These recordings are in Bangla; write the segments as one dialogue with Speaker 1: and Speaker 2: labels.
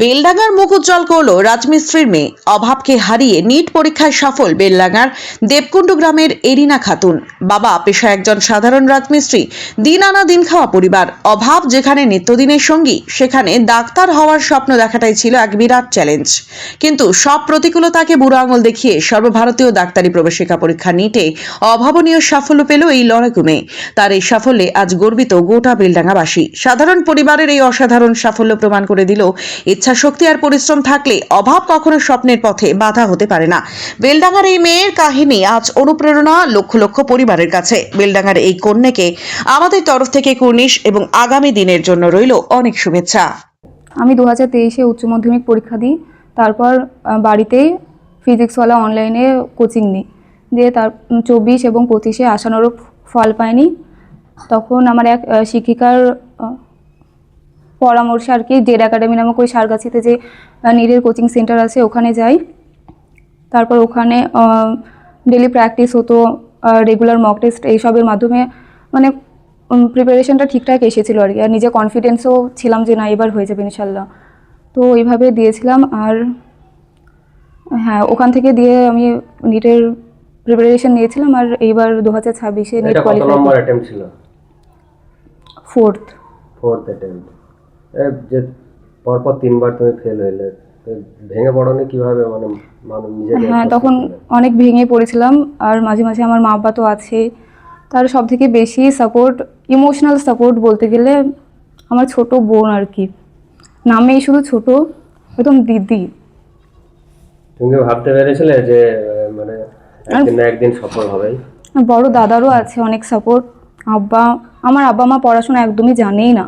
Speaker 1: বেলডাঙ্গার মুখ উজ্জ্বল করল রাজমিস্ত্রির মেয়ে। অভাবকে হারিয়ে নিট পরীক্ষায় সফল বেলডাঙ্গার দেবকুণ্ড গ্রামের এরিনা খাতুন। বাবা পেশায় একজন সাধারণ রাজমিস্ত্রি, দিন আনা দিন খাওয়া পরিবার। অভাব যেখানে নিত্যদিনের সঙ্গী, সেখানে ডাক্তার হওয়ার স্বপ্ন দেখাটাই ছিল এক বিরাট চ্যালেঞ্জ। কিন্তু সব প্রতিকূলতাকে বুড়ো আঙুল দেখিয়ে সর্বভারতীয় ডাক্তারি প্রবেশিকা পরীক্ষা নিটে অভাবনীয় সাফল্য পেল এই লড়াকু মেয়ে। তার এই সাফল্যে আজ গর্বিত গোটা বেলডাঙ্গাবাসী। সাধারণ পরিবারের এই অসাধারণ সাফল্য প্রমাণ করে দিল ইচ্ছাশক্তি আর পরিশ্রম থাকলে অভাব কখনো স্বপ্নের পথে বাধা হতে পারে না। বেলডাঙ্গার এই মেয়ের কাহিনী আজ অনুপ্রেরণা লক্ষ লক্ষ পরিবারের কাছে। বেলডাঙ্গার এই কন্যাকে আমাদের তরফ থেকে কুর্নিশ এবং আগামী দিনের জন্য রইল অনেক শুভেচ্ছা।
Speaker 2: আমি 2023-এ উচ্চ মাধ্যমিক পরীক্ষা দিই। তারপর বাড়িতেই ফিজিক্সওয়ালা অনলাইনে কোচিং নিই, দিয়ে তার 24 এবং 25-এ আশানুরূপ ফল পাইনি। তখন আমার এক শিক্ষিকার পরামর্শে আর কি জেড একাডেমি নামক ওই সারগাছিতে যে নিটের কোচিং সেন্টার আছে ওখানে যাই। তারপর ওখানে ডেলি প্র্যাকটিস হতো, রেগুলার মক টেস্ট, এইসবের মাধ্যমে মানে প্রিপারেশনটা ঠিকঠাক এসেছিলো আর কি। আর নিজে কনফিডেন্সও ছিলাম যে না এবার হয়ে যাবে ইনশাল্লাহ। তো এইভাবে দিয়েছিলাম। আর হ্যাঁ, ওখান থেকে দিয়ে আমি নিটের প্রিপারেশন নিয়েছিলাম। আর এইবার 2026-এ নিট কোয়ালিফাই।
Speaker 3: কত নম্বর অ্যাটেম্প্ট ছিল?
Speaker 2: Fourth
Speaker 3: attempt. যে পরপর 3বার তুমি ফেল হইলে, ভেঙে পড়নি কিভাবে? মানে নিজেকে?
Speaker 2: হ্যাঁ, তখন অনেক ভেঙে পড়েছিলাম। আর মাঝে মাঝে আমার মা বাবা তো আছে, তার সব থেকে বেশি সাপোর্ট, ইমোশনাল সাপোর্ট বলতে গেলে আমার ছোট বোন আর কি। নামেই শুধু ছোট, একদম দিদি।
Speaker 3: তুমি ভাবতে পেরেছিলে যে মানে একদিন না একদিন সফল হবেই?
Speaker 2: বড় দাদারও আছে অনেক সাপোর্ট। আমার আব্বা মা পড়াশোনা একদমই জানেই না,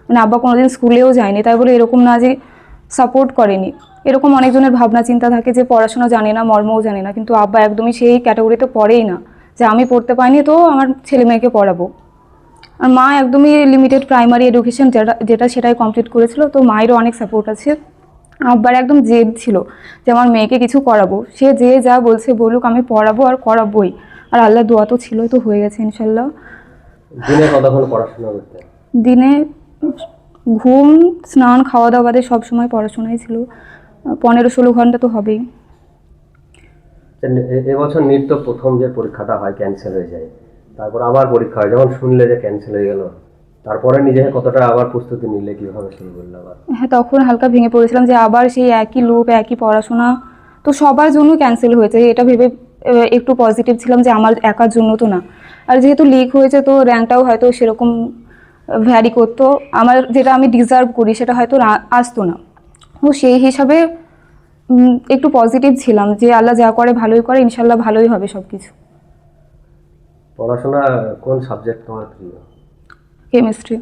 Speaker 2: মানে আব্বা কোনোদিন স্কুলেও যায়নি, তাই বলে এরকম না যে সাপোর্ট করেনি। এরকম অনেকজনের ভাবনা চিন্তা থাকে যে পড়াশোনা জানে না, মর্মও জানে না, কিন্তু আব্বা একদমই সেই ক্যাটাগরিতে পড়েই না যে আমি পড়তে পারিনি তো আমার ছেলে মেয়েকে পড়াবো। আর মা একদমই লিমিটেড প্রাইমারি এডুকেশন যেটা সেটাই কমপ্লিট করেছিল। তো মায়েরও অনেক সাপোর্ট আছে। আব্বার একদম জেদ ছিল যে আমার মেয়েকে কিছু করাবো, সে যে যা বলছে বলুক, আমি পড়াবো আর করাবোই। আর আল্লাহ দোয়া তো ছিলই, তো হয়ে গেছে ইনশাল্লাহ।
Speaker 3: দিনে কতক্ষণ পড়াশোনা করতে?
Speaker 2: দিনে ঘুম, স্নান, খাওয়া দাওয়া বাদে সবসময় পড়াশোনাই ছিল। 15-16 ঘন্টা তো হবেই।
Speaker 3: এবছর নিট তো প্রথম যে পরীক্ষাটা হয় ক্যান্সেল হয়ে যায়, তারপর আবার পরীক্ষা হয়, যখন শুনলে যে ক্যান্সেল হয়ে গেল তারপরে নিজেকে কতটা আবার প্রস্তুতি নিলে, কিভাবে শুরু করলে আবার?
Speaker 2: হ্যাঁ, তখন হালকা ভেঙে পড়েছিলাম যে আবার সেই একই লুপ, একই পড়াশোনা, তো সবার জন্য ক্যান্সেল হয়েছে এটা ভেবে একটু পজিটিভ ছিলাম যে আমার একার জন্য তো না। আর যেহেতু লিক হয়েছে তো র্যাঙ্কটাও হয়তো সেরকম ভ্যারি করতো, আমার যেটা আমি ডিজার্ভ করি সেটা হয়তো আসতো না। তো সেই হিসাবে একটু পজিটিভ ছিলাম যে আল্লাহ যা করে ভালোই করে, ইনশাল্লাহ ভালোই হবে সব কিছু।
Speaker 3: পড়াশোনা কোন সাবজেক্ট তোমার প্রিয়?
Speaker 2: কেমিস্ট্রি।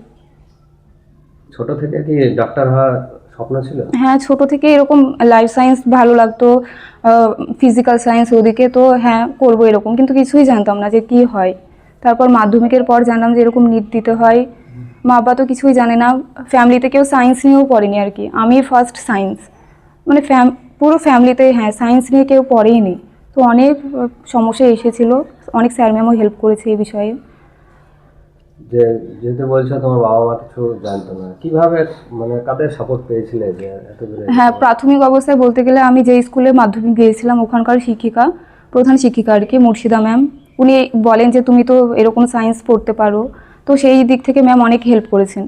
Speaker 3: ছোট থেকে কি ডাক্তার হওয়ার স্বপ্ন ছিল?
Speaker 2: হ্যাঁ, ছোট থেকে এরকম লাইফ সায়েন্স ভালো লাগতো, ফিজিক্যাল সায়েন্স ওদিকে, তো হ্যাঁ করবো এরকম, কিন্তু কিছুই জানতাম না যে কি হয়। তারপর মাধ্যমিকের পর জানলাম যে এরকম নিট দিতে হয়। মা বাবা তো কিছুই জানে না, ফ্যামিলিতে কেউ সায়েন্স নিয়েও পড়েনি আর কি, আমি ফার্স্ট সায়েন্স, মানে পুরো ফ্যামিলিতে হ্যাঁ সায়েন্স নিয়ে কেউ পড়েইনি। তো অনেক সমস্যা এসেছিলো, অনেক স্যার ম্যামও হেল্প করেছে এই বিষয়ে।
Speaker 3: যেহেতু বলছো তোমার বাবা মা কিছু জানতো না, কিভাবে মানে কাদের সাপোর্ট পেয়েছিলে যে এত দূরে?
Speaker 2: হ্যাঁ, প্রাথমিক অবস্থায় বলতে গেলে আমি যে স্কুলে মাধ্যমিক দিয়েছিলাম ওখানকার শিক্ষিকা, প্রধান শিক্ষিকা আর কি, মুর্শিদা ম্যাম, উনি বলেন যে তুমি তো এরকম সায়েন্স পড়তে পারো, তো সেই দিক থেকে ম্যাম অনেক হেল্প করেছেন।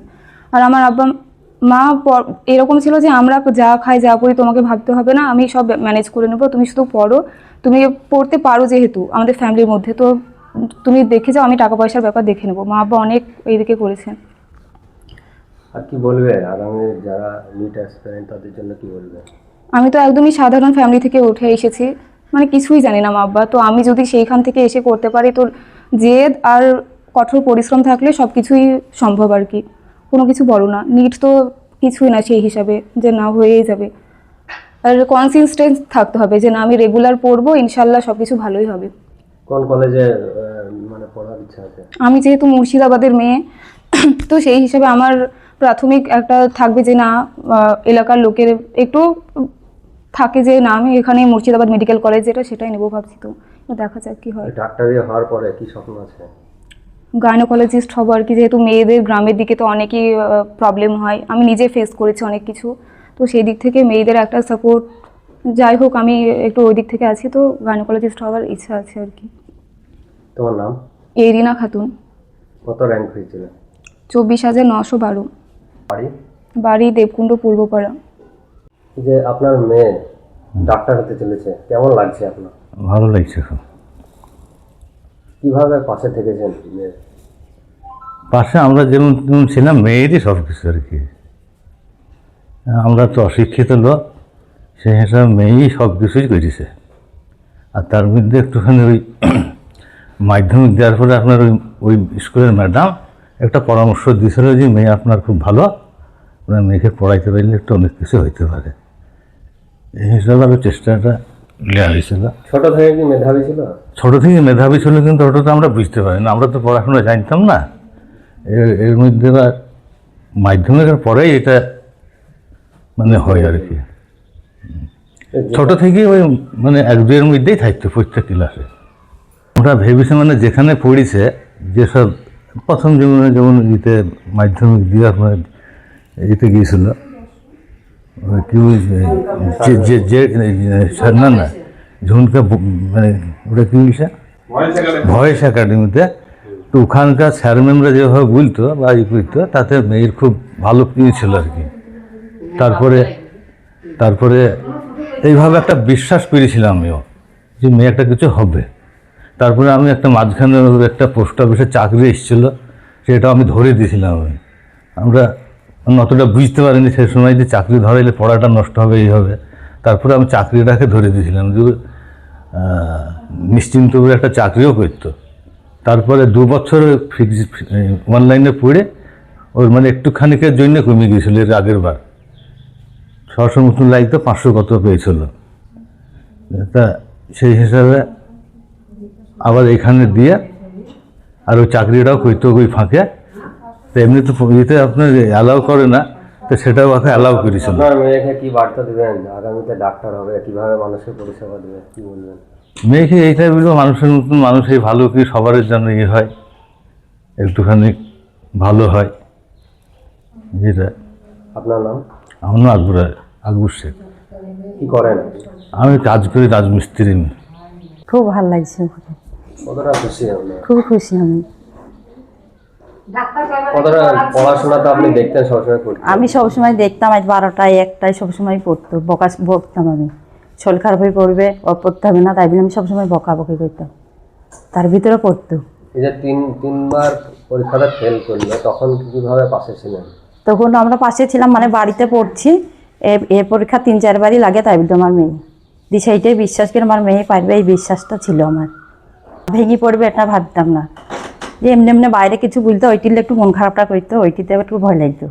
Speaker 2: আর আমার আব্বা মা এরকম ছিল যে আমরা যা খাই যা পড়ি তোমাকে ভাবতে হবে না, আমি সব ম্যানেজ করে নেবো, তুমি শুধু পড়ো, তুমি পড়তে পারো যেহেতু আমাদের ফ্যামিলির মধ্যে, তো তুমি দেখে যাও, আমি টাকা পয়সার ব্যাপার দেখে নেবো। মা আব্বা অনেক এইদিকে করেছেন।
Speaker 3: আর কি বলবে আগামী যারা নিট অ্যাসপিরেন্ট তাদের জন্য কি বলবে?
Speaker 2: আমি তো একদমই সাধারণ ফ্যামিলি থেকে উঠে এসেছি, মানে কিছুই জানি না মা আব্বা, তো আমি যদি সেইখান থেকে এসে করতে পারি তো জেদ আর কঠোর পরিশ্রম থাকলে সব কিছুই সম্ভব আর কি, কোনো কিছু বড় না। নিট তো কিছুই না সেই হিসাবে যে না হয়েই যাবে। আর কনসিস্টেন্স থাকতে হবে যে না আমি রেগুলার পড়বো, ইনশাল্লাহ সব কিছু ভালোই হবে।
Speaker 3: কোন কলেজে মানে পড়ার ইচ্ছা আছে?
Speaker 2: আমি যেহেতু মুর্শিদাবাদের মেয়ে, তো সেই হিসাবে আমার প্রাথমিক একটা থাকবে যে না এলাকার লোকের একটু থাকে যে না আমি এখানে মুর্শিদাবাদ মেডিকেল কলেজ যেটা সেটাই নেবো ভাবছি, তো দেখা যাক কি হয়।
Speaker 3: ডাক্তারি হওয়ার পরে কি স্বপ্ন আছে?
Speaker 2: গাইনোকোলজিস্ট হবো আর কি, যেহেতু মেয়েদের গ্রামের দিকে তো অনেকই প্রবলেম হয়, আমি নিজে ফেস করেছি অনেক কিছু, তো তো সেই দিক থেকে মেয়েদের একটা সাপোর্ট, যাই হোক আমি একটু ওই দিক থেকে আছি, তো গাইনোকোলজিস্ট হওয়ার ইচ্ছা আছে আর কি।
Speaker 3: তোমার নাম?
Speaker 2: এরিনা খাতুন।
Speaker 3: কত র্যাঙ্ক হয়েছিল?
Speaker 2: 24,912।
Speaker 3: বাড়ি?
Speaker 2: বাড়ি দেবকুণ্ড পূর্বপাড়া।
Speaker 3: যে আপনার মেয়ে ডাক্তার হতে চলেছে, কেমন লাগছে আপনার?
Speaker 4: ভালো লাগছে খুব।
Speaker 3: কিভাবে পাশে থেকেছেন মেয়ের?
Speaker 4: পাশে আমরা যেমন তেমন ছিলাম, মেয়েরই সব কিছু আর কি। আমরা তো অশিক্ষিত লোক, সেই হিসাবে মেয়েই সব কিছুই করেছে। আর তার মধ্যে একটুখানি ওই মাধ্যমিক দেওয়ার পরে আপনার ওই স্কুলের ম্যাডাম একটা পরামর্শ দিয়েছিল যে মেয়ে আপনার খুব ভালো, আপনার মেয়েকে পড়াইতে পারলে একটু অনেক কিছু হইতে পারে। এই হিসাবে আরও চেষ্টাটা নেওয়া হয়েছিল।
Speaker 3: ছোট থেকে কি মেধাবী ছিল?
Speaker 4: ছোটো থেকে মেধাবী ছিল, কিন্তু ওটা তো আমরা বুঝতে পারি না, আমরা তো পড়াশোনা জানতাম না। এর মধ্যে আবার মাধ্যমিকের পরেই এটা মানে হয় আর কি। ছোট থেকে ওই মানে 1-2 মধ্যেই থাকতো প্রত্যেক ক্লাসে। ওটা ভেবেছে মানে যেখানে পড়িছে, যেসব প্রথম জীবনে যেমন ইতে মাধ্যমিক দিয়ে আপনার ইতে গিয়েছিল, ওই কি বলছে না না ঝুনকা মানে ওটা কি বলছে ভয়েস একাডেমিতে। তো ওখানকার স্যার ম্যামরা যেভাবে বলতো বা ই করতো, তাতে মেয়ের খুব ভালো ছিল আর কি। তারপরে এইভাবে একটা বিশ্বাস পেয়েছিলাম আমিও যে মেয়ে একটা কিছু হবে। তারপরে আমি একটা মাঝখানে একটা পোস্ট অফিসে চাকরি এসেছিলো, সেটা আমি ধরে দিয়েছিলাম। আমরা অতটা বুঝতে পারিনি সেই সময় যে চাকরি ধরাইলে পড়াটা নষ্ট হবে, এই হবে। তারপরে আমি চাকরিটাকে ধরে দিয়েছিলাম যে নিশ্চিন্ত করে একটা চাকরিও করতো। তারপরে 2 বছর অনলাইনে পড়ে ওর মানে একটুখানিকের জন্য কমে গিয়েছিল। এর আগের বার 600 মতন লাগতো, 500 কত পেয়েছিল। তা সেই হিসাবে আবার এখানে দিয়ে আর ওই চাকরিটাও করতো ওই ফাঁকে। তো এমনি তো ইতে আপনার অ্যালাউ করে না, তো সেটাও ওকে অ্যালাউ করেছিল।
Speaker 3: আপনার মেয়েকে কি বার্তা দেবেন? আগামীতে ডাক্তার হবে, কিভাবে মানুষের পরিষেবা দেবে, কি বলবেন?
Speaker 4: মেয়েকে এইটাই বলবো, মানুষের মতন মানুষই ভালো, কি সবার জন্য ইয়ে হয়, একটুখানি ভালো হয় যেটা।
Speaker 3: আপনার নাম?
Speaker 4: আমার নাম আকবর শেখ।
Speaker 3: কি করেন?
Speaker 4: আমি কাজ করি রাজমিস্ত্রি।
Speaker 5: খুব ভালো লাগছে,
Speaker 3: কতটা খুশি আপনার?
Speaker 5: খুব খুশি আমি।
Speaker 3: কতটা পড়াশোনা তো আপনি দেখতেন সবসময় করতেন?
Speaker 5: আমি সবসময় দেখতাম, আজ 12টায় 1টায় সবসময় পড়তো, বকতাম আমি। শরীর খারাপ হয়ে পড়বে, ও পড়তে হবে না, তাই বলে আমি সবসময় বকাবকি করতাম, তার ভিতরে পড়তো।
Speaker 3: এই যে তিনবার পরীক্ষাটা ফেল করলো, তখন কিভাবে পাশে ছিলেন?
Speaker 5: তখন আমরা পাশে ছিলাম, মানে বাড়িতে পড়ছি, এ পরীক্ষা 3-4 বারই লাগে, তাই বলতো আমার মেয়ে দি সেইটাই বিশ্বাস করে আমার মেয়ে পারবে, এই বিশ্বাসটা ছিল আমার। ভেঙে পড়বে এটা ভাবতাম না, যে এমনি এমনি বাইরে কিছু বলতো, ওইটিলে একটু মন খারাপটা করতো, ওইটিতে একটু ভয় লাগতো।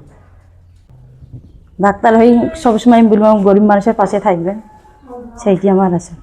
Speaker 5: ডাক্তার হয়ে সবসময় আমি বলবো গরিব মানুষের পাশে থাকবেন, সেইটি আমার আছে।